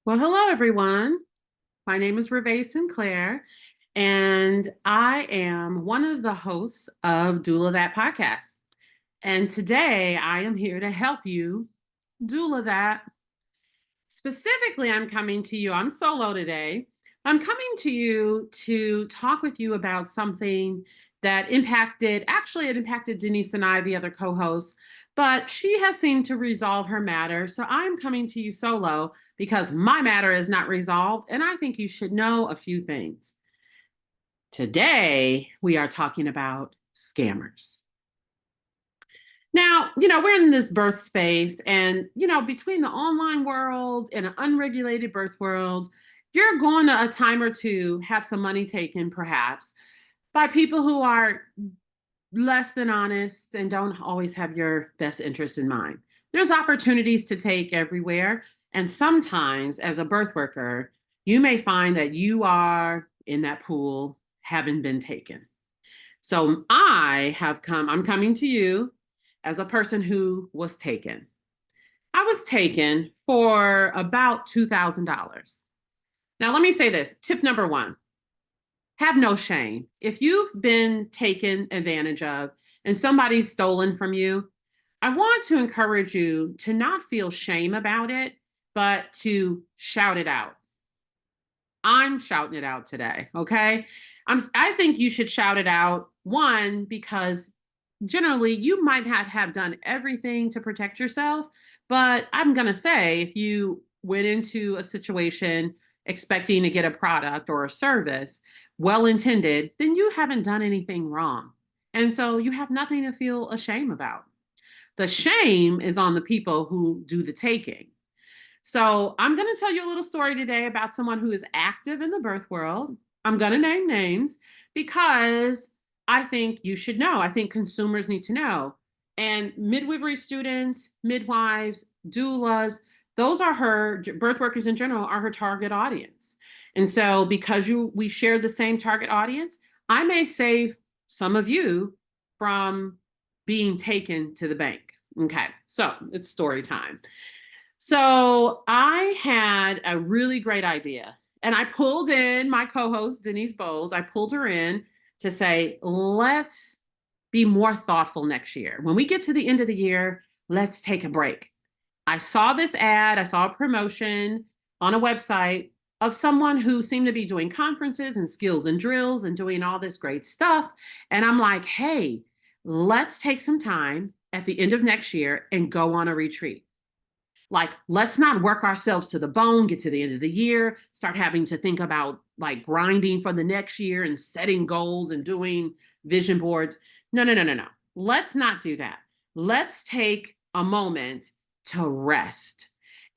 Well, hello, everyone. My name is Ravae Sinclair, and I am one of the hosts of Doula That podcast. And today I am here to help you doula that. Specifically, I'm coming to you, I'm solo today. I'm coming to you to talk with you about something that it impacted Denise and I, the other co hosts, but she has seemed to resolve her matter. So I'm coming to you solo because my matter is not resolved, and I think you should know a few things. Today, we are talking about scammers. Now, we're in this birth space, and, between the online world and an unregulated birth world, you're going to a time or two have some money taken, perhaps, by people who are less than honest and don't always have your best interest in mind. There's opportunities to take everywhere. And sometimes, as a birth worker, you may find that you are in that pool, having been taken. So I'm coming to you as a person who was taken. I was taken for about $2,000. Now, let me say this tip number one, have no shame. If you've been taken advantage of and somebody's stolen from you, I want to encourage you to not feel shame about it, but to shout it out. I'm shouting it out today, okay? I think you should shout it out. One, because generally you might not have done everything to protect yourself, but I'm going to say if you went into a situation expecting to get a product or a service, well intended, then you haven't done anything wrong. And so you have nothing to feel ashamed about. The shame is on the people who do the taking. So I'm going to tell you a little story today about someone who is active in the birth world. I'm going to name names because I think you should know. I think consumers need to know. And midwifery students, midwives, doulas, those are her birth workers in general are her target audience. And so because we share the same target audience, I may save some of you from being taken to the bank. Okay, so it's story time. So I had a really great idea. And I pulled in my co-host, Denise Bowles. I pulled her in to say, let's be more thoughtful next year. When we get to the end of the year, let's take a break. I saw this ad, I saw a promotion on a website of someone who seemed to be doing conferences and skills and drills and doing all this great stuff. And I'm like, hey, let's take some time at the end of next year and go on a retreat. Like, let's not work ourselves to the bone, get to the end of the year, start having to think about like grinding for the next year and setting goals and doing vision boards. No, no, no, no, no. Let's not do that. Let's take a moment to rest.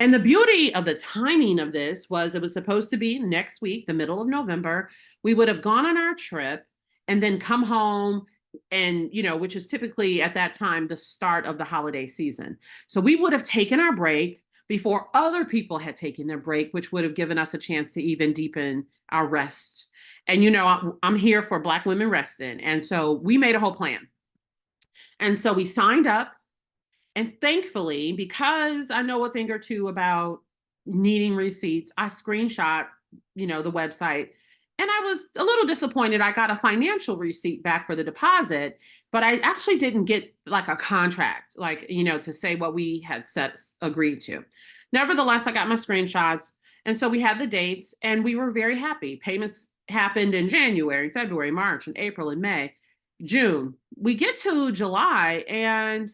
And the beauty of the timing of this was it was supposed to be next week, the middle of November. We would have gone on our trip and then come home and, which is typically at that time the start of the holiday season. So we would have taken our break before other people had taken their break, which would have given us a chance to even deepen our rest. And, I'm here for Black women resting. And so we made a whole plan. And so we signed up. And thankfully, because I know a thing or two about needing receipts, I screenshot, the website. And I was a little disappointed. I got a financial receipt back for the deposit, but I actually didn't get like a contract, like, to say what we had agreed to. Nevertheless, I got my screenshots. And so we had the dates and we were very happy. Payments happened in January, February, March, and April and May, June. We get to July and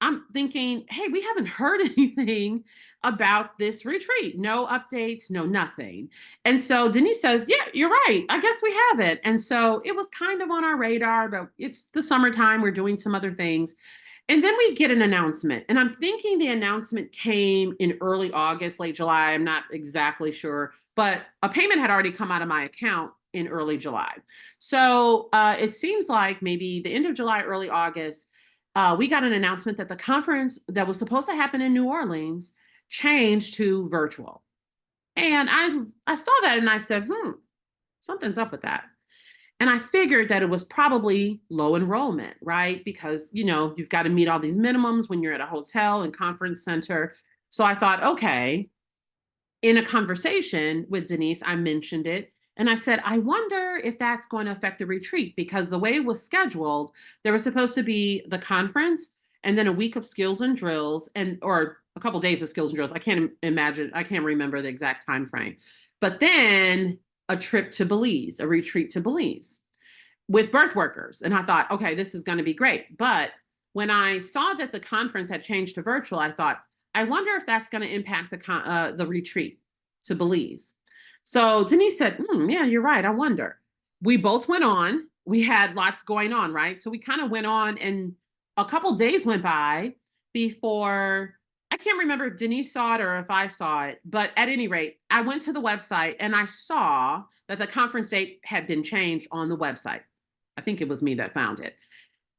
I'm thinking, hey, we haven't heard anything about this retreat. No updates, no nothing. And so Denise says, yeah, you're right. I guess we have it. And so it was kind of on our radar, but it's the summertime. We're doing some other things. And then we get an announcement. And I'm thinking the announcement came in early August, late July. I'm not exactly sure, but a payment had already come out of my account in early July. So it seems like maybe the end of July, early August, we got an announcement that the conference that was supposed to happen in New Orleans changed to virtual. And I saw that and I said, something's up with that. And I figured that it was probably low enrollment, right? Because, you've got to meet all these minimums when you're at a hotel and conference center. So I thought, okay, in a conversation with Denise, I mentioned it. And I said, I wonder if that's going to affect the retreat, because the way it was scheduled, there was supposed to be the conference and then a week of skills and drills, and or a couple of days of skills and drills. I can't imagine, I can't remember the exact time frame. But then a trip to Belize, a retreat to Belize with birth workers. And I thought, okay, this is going to be great. But when I saw that the conference had changed to virtual, I thought, I wonder if that's going to impact the retreat to Belize. So Denise said, yeah, you're right. I wonder. We both went on. We had lots going on, right? So we kind of went on, and a couple days went by before, I can't remember if Denise saw it or if I saw it, but at any rate, I went to the website and I saw that the conference date had been changed on the website. I think it was me that found it.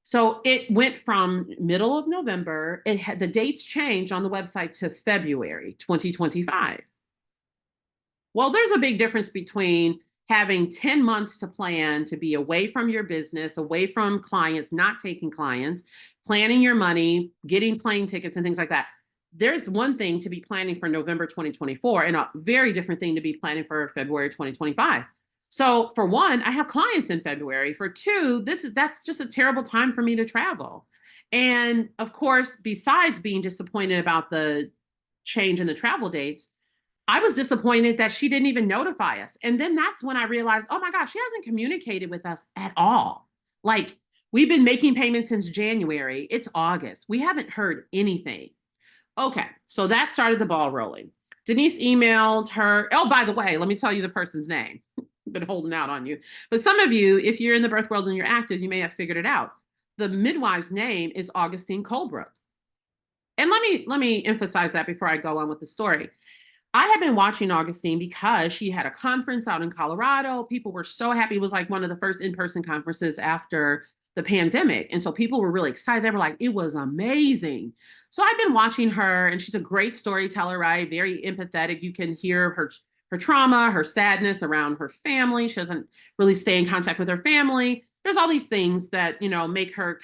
So it went from middle of November, it had the dates changed on the website to February 2025. Well, there's a big difference between having 10 months to plan to be away from your business, away from clients, not taking clients, planning your money, getting plane tickets and things like that. There's one thing to be planning for November 2024 and a very different thing to be planning for February 2025. So for one, I have clients in February. For two, that's just a terrible time for me to travel. And of course, besides being disappointed about the change in the travel dates, I was disappointed that she didn't even notify us. And then that's when I realized, oh my gosh, she hasn't communicated with us at all. Like, we've been making payments since January. It's August. We haven't heard anything. Okay, so that started the ball rolling. Denise emailed her. Oh, by the way, let me tell you the person's name. I've been holding out on you. But some of you, if you're in the birth world and you're active, you may have figured it out. The midwife's name is Augustine Colebrook. And let me emphasize that before I go on with the story. I had been watching Augustine because she had a conference out in Colorado. People were so happy. It was like one of the first in-person conferences after the pandemic. And so people were really excited. They were like, it was amazing. So I've been watching her, and she's a great storyteller, right? Very empathetic. You can hear her trauma, her sadness around her family. She doesn't really stay in contact with her family. There's all these things that, make her,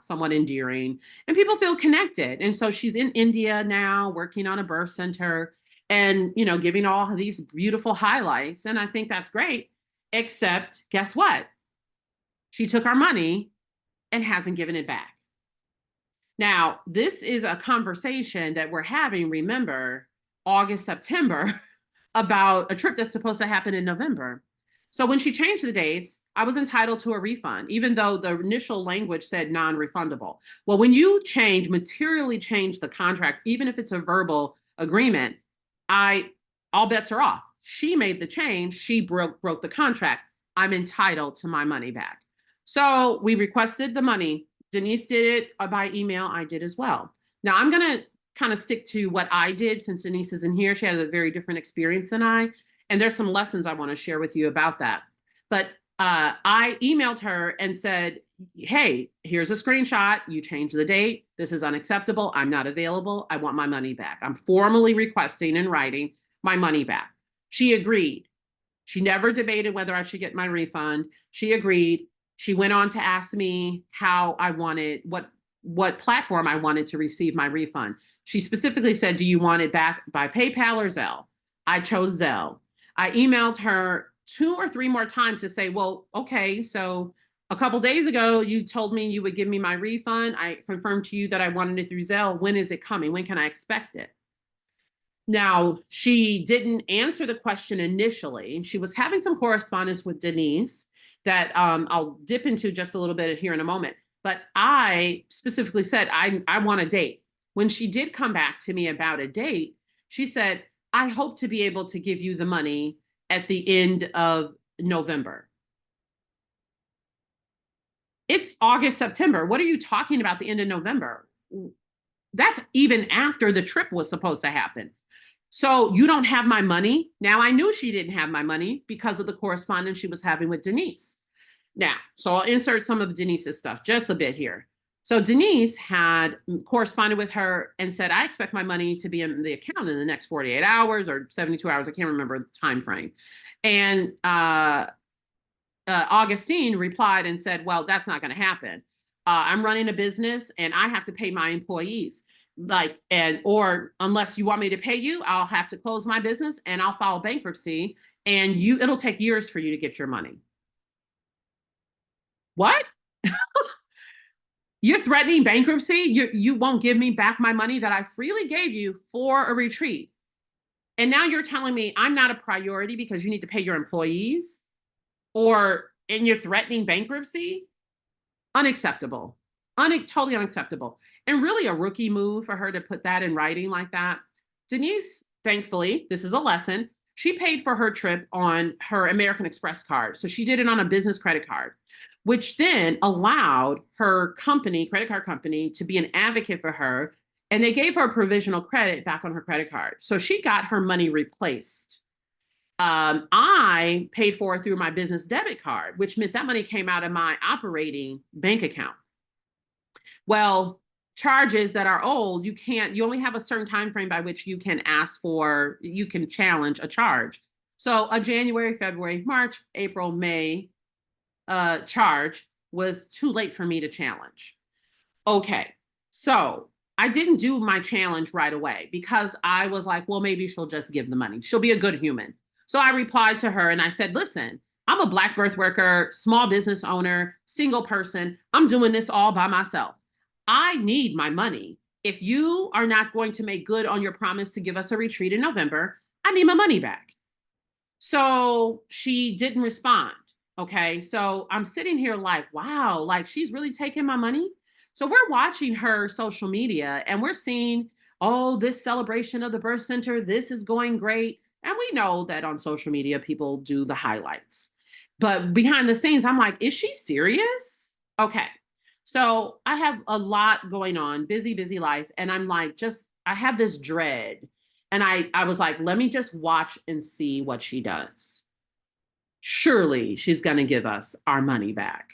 somewhat endearing, and people feel connected. And so she's in India now, working on a birth center, and giving all these beautiful highlights, and I think that's great, except guess what, she took our money and hasn't given it back. Now, this is a conversation that we're having, remember, August, September, about a trip that's supposed to happen in November. So when she changed the dates, I was entitled to a refund, even though the initial language said non-refundable. Well, when you materially change the contract, even if it's a verbal agreement, all bets are off. She made the change. She broke the contract. I'm entitled to my money back. So we requested the money. Denise did it by email. I did as well. Now I'm going to kind of stick to what I did, since Denise isn't here. She has a very different experience than I. And there's some lessons I want to share with you about that. But I emailed her and said, hey, here's a screenshot. You changed the date. This is unacceptable. I'm not available. I want my money back. I'm formally requesting in writing my money back. She agreed. She never debated whether I should get my refund. She agreed. She went on to ask me how I wanted, what platform I wanted to receive my refund. She specifically said, do you want it back by PayPal or Zelle? I chose Zelle. I emailed her 2 or 3 more times to say, well, okay, so a couple days ago, you told me you would give me my refund. I confirmed to you that I wanted it through Zelle. When is it coming? When can I expect it? Now, she didn't answer the question initially. She was having some correspondence with Denise that I'll dip into just a little bit here in a moment. But I specifically said, I want a date. When she did come back to me about a date, she said, I hope to be able to give you the money at the end of November. It's August, September. What are you talking about, the end of November? That's even after the trip was supposed to happen. So you don't have my money? Now, I knew she didn't have my money because of the correspondence she was having with Denise. Now, so I'll insert some of Denise's stuff just a bit here. So Denise had corresponded with her and said, I expect my money to be in the account in the next 48 hours or 72 hours. I can't remember the time frame. And Augustine replied and said, well, that's not going to happen. I'm running a business and I have to pay my employees. or unless you want me to pay you, I'll have to close my business and I'll file bankruptcy, and it'll take years for you to get your money. What? You're threatening bankruptcy? You won't give me back my money that I freely gave you for a retreat. And now you're telling me I'm not a priority because you need to pay your employees, and you're threatening bankruptcy? Unacceptable. Totally unacceptable. And really a rookie move for her to put that in writing like that. Denise, thankfully, this is a lesson. She paid for her trip on her American Express card. So she did it on a business credit card, which then allowed her company, credit card company, to be an advocate for her. And they gave her provisional credit back on her credit card. So she got her money replaced. I paid for it through my business debit card, which meant that money came out of my operating bank account. Well, charges that are old, you only have a certain time frame by which you can challenge a charge. So a January, February, March, April, May charge was too late for me to challenge. Okay, so I didn't do my challenge right away because I was like, well, maybe she'll just give the money. She'll be a good human. So I replied to her and I said, listen, I'm a Black birth worker, small business owner, single person. I'm doing this all by myself. I need my money. If you are not going to make good on your promise to give us a retreat in November, I need my money back. So she didn't respond. Okay. So I'm sitting here like, wow, like she's really taking my money. So we're watching her social media and we're seeing, oh, this celebration of the birth center, this is going great. And we know that on social media, people do the highlights. But behind the scenes, I'm like, is she serious? Okay. So I have a lot going on, busy, busy life. And I'm like, I have this dread. And I was like, let me just watch and see what she does. Surely she's going to give us our money back.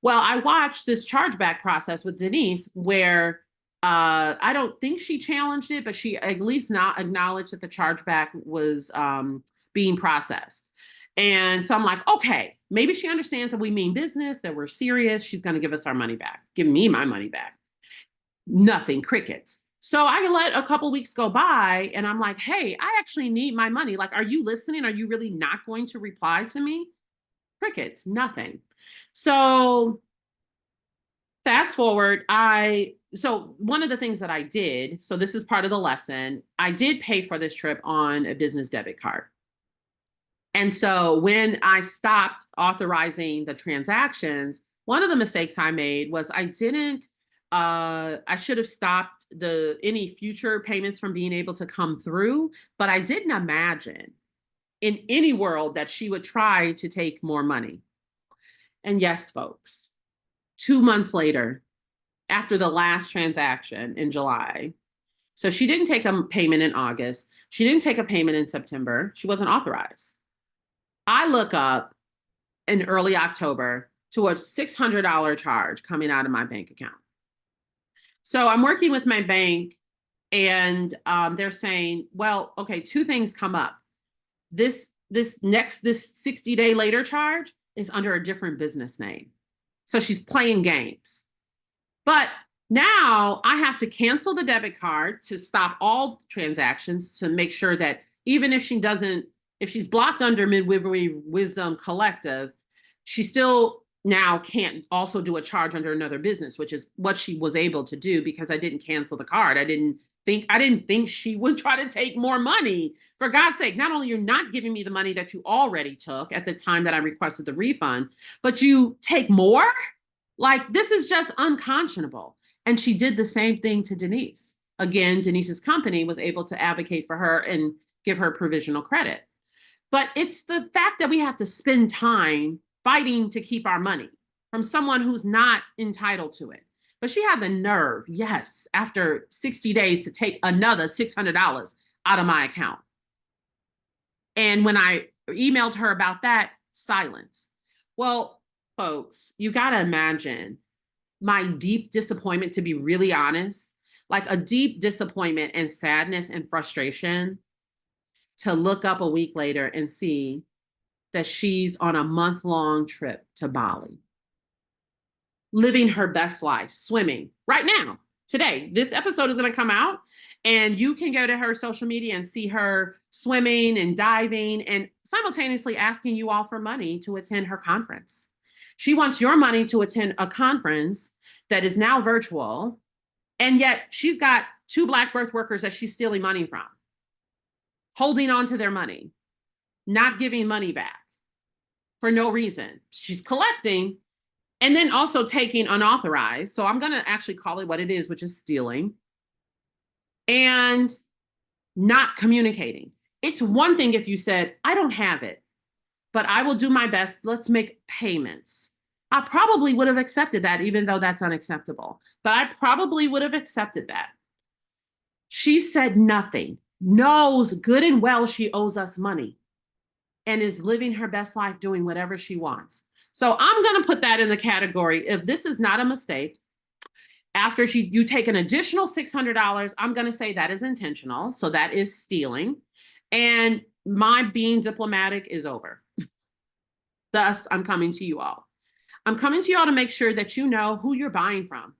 Well, I watched this chargeback process with Denise where I don't think she challenged it, but she at least not acknowledged that the chargeback was being processed. And so I'm like, okay, maybe she understands that we mean business, that we're serious. She's going to give us our money back, give me my money back. Nothing, crickets. So I let a couple weeks go by and I'm like, hey, I actually need my money. Like, are you listening? Are you really not going to reply to me? Crickets, nothing. So fast forward, so one of the things that I did, so this is part of the lesson, I did pay for this trip on a business debit card. And so when I stopped authorizing the transactions, one of the mistakes I made was I should have stopped any future payments from being able to come through, but I didn't imagine in any world that she would try to take more money. And yes, folks, 2 months later, after the last transaction in July, so she didn't take a payment in August. She didn't take a payment in September. She wasn't authorized. I look up in early October to a $600 charge coming out of my bank account. So I'm working with my bank and they're saying, well, okay, two things come up. This 60-day later charge is under a different business name. So she's playing games. But now I have to cancel the debit card to stop all transactions to make sure that even if she's blocked under Midwifery Wisdom Collective, she still now can't also do a charge under another business, which is what she was able to do because I didn't cancel the card. I didn't think she would try to take more money. For God's sake, not only you're not giving me the money that you already took at the time that I requested the refund, but you take more? Like, this is just unconscionable. And she did the same thing to Denise. Again, Denise's company was able to advocate for her and give her provisional credit. But it's the fact that we have to spend time fighting to keep our money from someone who's not entitled to it. But she had the nerve, yes, after 60 days to take another $600 out of my account. And when I emailed her about that, silence. Well, folks, you got to imagine my deep disappointment, to be really honest, like a deep disappointment and sadness and frustration to look up a week later and see that she's on a month-long trip to Bali, living her best life, swimming right now. Today. This episode is going to come out, and you can go to her social media and see her swimming and diving and simultaneously asking you all for money to attend her conference. She wants your money to attend a conference that is now virtual, and yet she's got two Black birth workers that she's stealing money from, holding on to their money, not giving money back for no reason. She's collecting and then also taking unauthorized. So I'm going to actually call it what it is, which is stealing and not communicating. It's one thing if you said, I don't have it, but I will do my best. Let's make payments. I probably would have accepted that, even though that's unacceptable. But I probably would have accepted that. She said nothing, knows good and well she owes us money, and is living her best life doing whatever she wants. So I'm going to put that in the category. If this is not a mistake, after you take an additional $600, I'm going to say that is intentional. So that is stealing. And my being diplomatic is over. Thus, I'm coming to you all. I'm coming to you all to make sure that you know who you're buying from,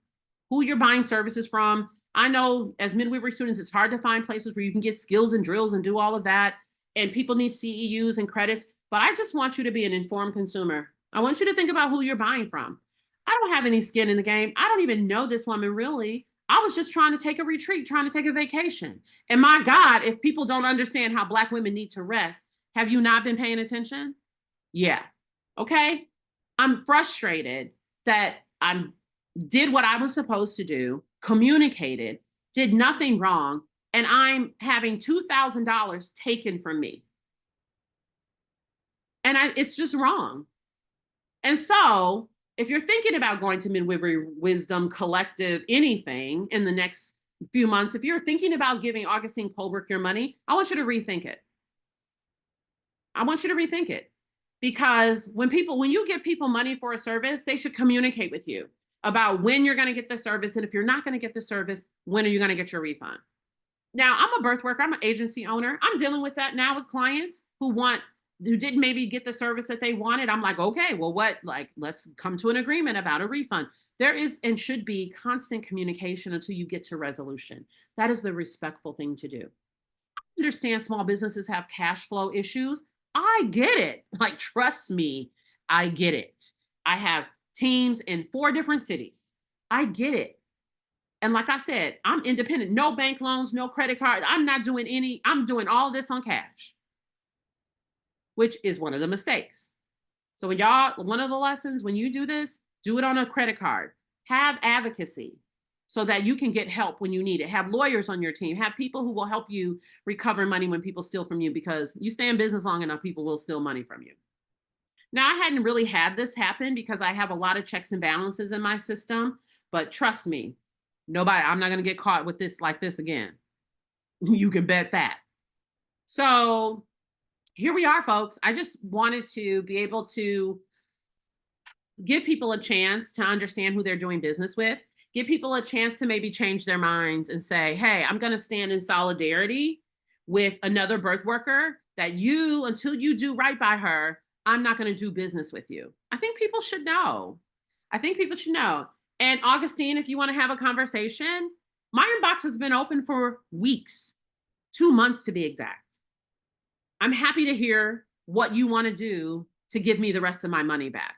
who you're buying services from. I know as midwifery students, it's hard to find places where you can get skills and drills and do all of that. And people need CEUs and credits. But I just want you to be an informed consumer. I want you to think about who you're buying from. I don't have any skin in the game. I don't even know this woman really. I was just trying to take a retreat, trying to take a vacation. And my God, if people don't understand how Black women need to rest, have you not been paying attention? Yeah. Okay. I'm frustrated that I did what I was supposed to do, communicated, did nothing wrong, and I'm having $2,000 taken from me. And it's just wrong. And so if you're thinking about going to Midwifery Wisdom Collective, anything in the next few months, if you're thinking about giving Augustine Colbert your money, I want you to rethink it. I want you to rethink it. Because when you give people money for a service, they should communicate with you about when you're going to get the service. And if you're not going to get the service, when are you going to get your refund? Now, I'm a birth worker. I'm an agency owner. I'm dealing with that now with clients who didn't maybe get the service that they wanted. I'm like, okay, well, let's come to an agreement about a refund. There is and should be constant communication until you get to resolution. That is the respectful thing to do. I understand small businesses have cash flow issues. I get it. Like, trust me, I get it. I have teams in 4 different cities. I get it. And like I said, I'm independent. No bank loans, no credit card. I'm doing all this on cash, which is one of the mistakes. So one of the lessons, when you do this, do it on a credit card. Have advocacy so that you can get help when you need it. Have lawyers on your team. Have people who will help you recover money when people steal from you, because you stay in business long enough, people will steal money from you. Now, I hadn't really had this happen because I have a lot of checks and balances in my system, but trust me, I'm not going to get caught with this like this again. You can bet that. So here we are, folks. I just wanted to be able to give people a chance to understand who they're doing business with, give people a chance to maybe change their minds and say, hey, I'm going to stand in solidarity with another birth worker that until you do right by her, I'm not going to do business with you. I think people should know. And Augustine, if you want to have a conversation, my inbox has been open for weeks, 2 months to be exact. I'm happy to hear what you want to do to give me the rest of my money back.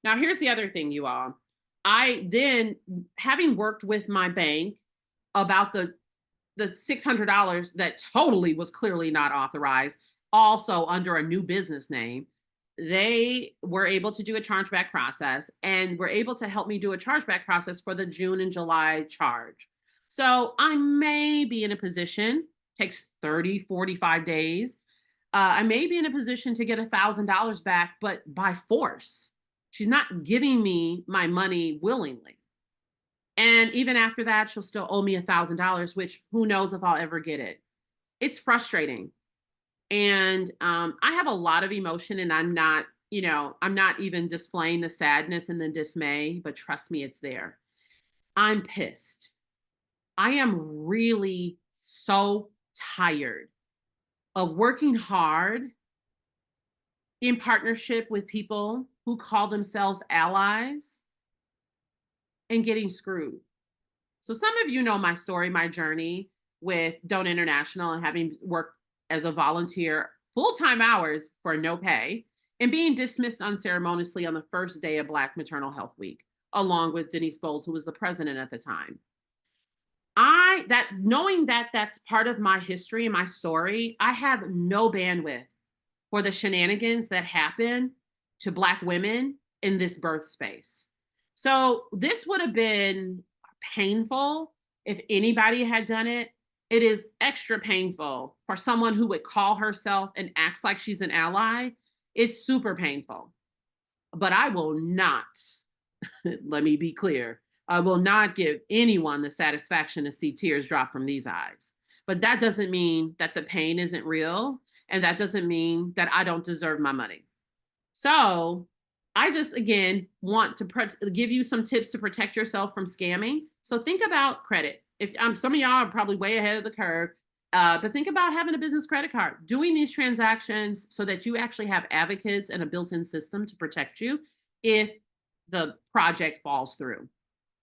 Now, here's the other thing, you all. I then, having worked with my bank about the $600 that totally was clearly not authorized, also under a new business name, they were able to do a chargeback process and were able to help me do a chargeback process for the June and July charge. So I may be in a position, takes 30, 45 days. I may be in a position to get $1,000 back, but by force. She's not giving me my money willingly. And even after that, she'll still owe me $1,000, which who knows if I'll ever get it. It's frustrating. And I have a lot of emotion, and I'm not even displaying the sadness and the dismay, but trust me, it's there. I'm pissed. I am really so tired of working hard in partnership with people who call themselves allies and getting screwed. So some of you know my story, my journey with Don't International and having worked as a volunteer full-time hours for no pay and being dismissed unceremoniously on the first day of Black Maternal Health Week, along with Denise Bowles, who was the president at the time. Knowing that that's part of my history and my story, I have no bandwidth for the shenanigans that happen to Black women in this birth space. So this would have been painful if anybody had done it. It is extra painful for someone who would call herself and acts like she's an ally. It's super painful. But I will not, let me be clear, I will not give anyone the satisfaction to see tears drop from these eyes. But that doesn't mean that the pain isn't real. And that doesn't mean that I don't deserve my money. So I just, again, want to give you some tips to protect yourself from scamming. So think about credit. If some of y'all are probably way ahead of the curve, but think about having a business credit card, doing these transactions so that you actually have advocates and a built-in system to protect you if the project falls through.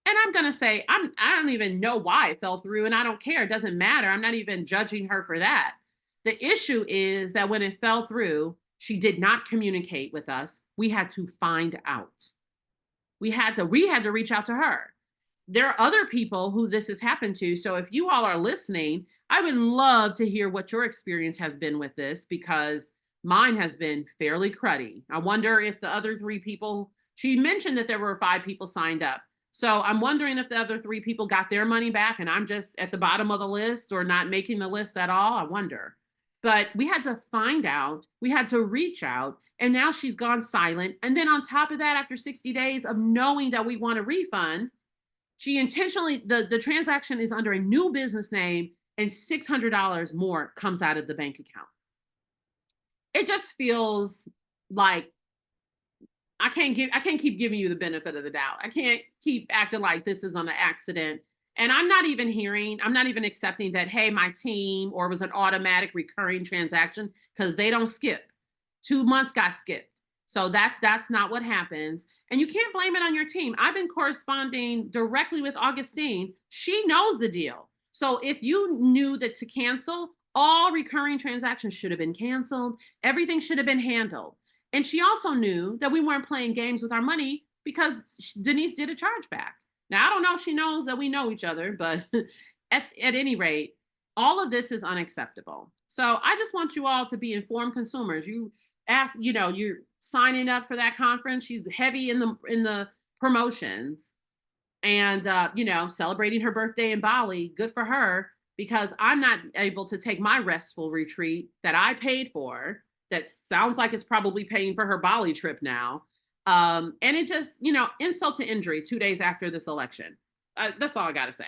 And I'm going to say, I don't even know why it fell through, and I don't care. It doesn't matter. I'm not even judging her for that. The issue is that when it fell through, she did not communicate with us. We had to find out. We had to reach out to her. There are other people who this has happened to. So if you all are listening, I would love to hear what your experience has been with this, because mine has been fairly cruddy. I wonder if the other 3 people, she mentioned that there were 5 people signed up. So I'm wondering if the other 3 people got their money back and I'm just at the bottom of the list or not making the list at all. I wonder. But we had to find out, we had to reach out, and now she's gone silent. And then on top of that, after 60 days of knowing that we want a refund, she intentionally, the transaction is under a new business name and $600 more comes out of the bank account. It just feels like I can't keep giving you the benefit of the doubt. I can't keep acting like this is on an accident. And I'm not even accepting that, hey, my team, or it was an automatic recurring transaction, because they don't skip. 2 months got skipped. So that's not what happens. And you can't blame it on your team. I've been corresponding directly with Augustine. She knows the deal. So if you knew that to cancel, all recurring transactions should have been canceled. Everything should have been handled. And she also knew that we weren't playing games with our money because Denise did a chargeback. Now, I don't know if she knows that we know each other, but at any rate, all of this is unacceptable. So I just want you all to be informed consumers. You ask, you're signing up for that conference. She's heavy in the promotions and, celebrating her birthday in Bali. Good for her, because I'm not able to take my restful retreat that I paid for. That sounds like it's probably paying for her Bali trip now. And it just, insult to injury 2 days after this election. That's all I got to say.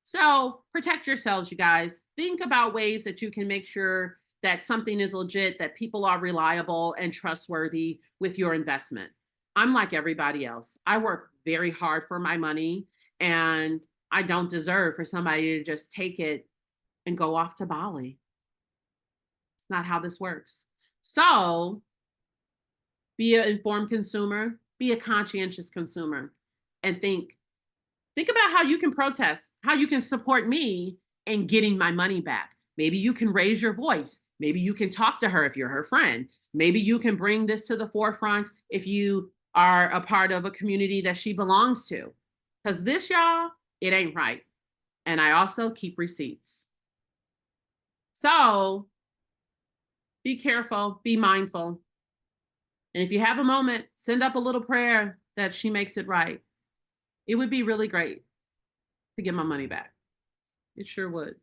So protect yourselves, you guys. Think about ways that you can make sure that something is legit, that people are reliable and trustworthy with your investment. I'm like everybody else. I work very hard for my money, and I don't deserve for somebody to just take it and go off to Bali. It's not how this works. So be an informed consumer, be a conscientious consumer, and think about how you can protest, how you can support me in getting my money back. Maybe you can raise your voice. Maybe you can talk to her if you're her friend. Maybe you can bring this to the forefront if you are a part of a community that she belongs to. Because this, y'all, it ain't right. And I also keep receipts. So be careful, be mindful. And if you have a moment, send up a little prayer that she makes it right. It would be really great to get my money back. It sure would.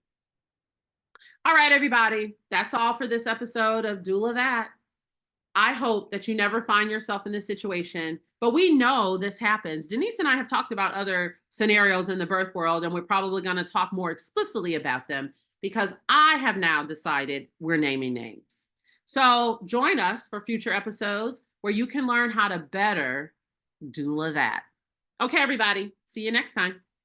All right, everybody. That's all for this episode of Doula That. I hope that you never find yourself in this situation, but we know this happens. Denise and I have talked about other scenarios in the birth world, and we're probably going to talk more explicitly about them because I have now decided we're naming names. So join us for future episodes where you can learn how to better doula that. Okay, everybody. See you next time.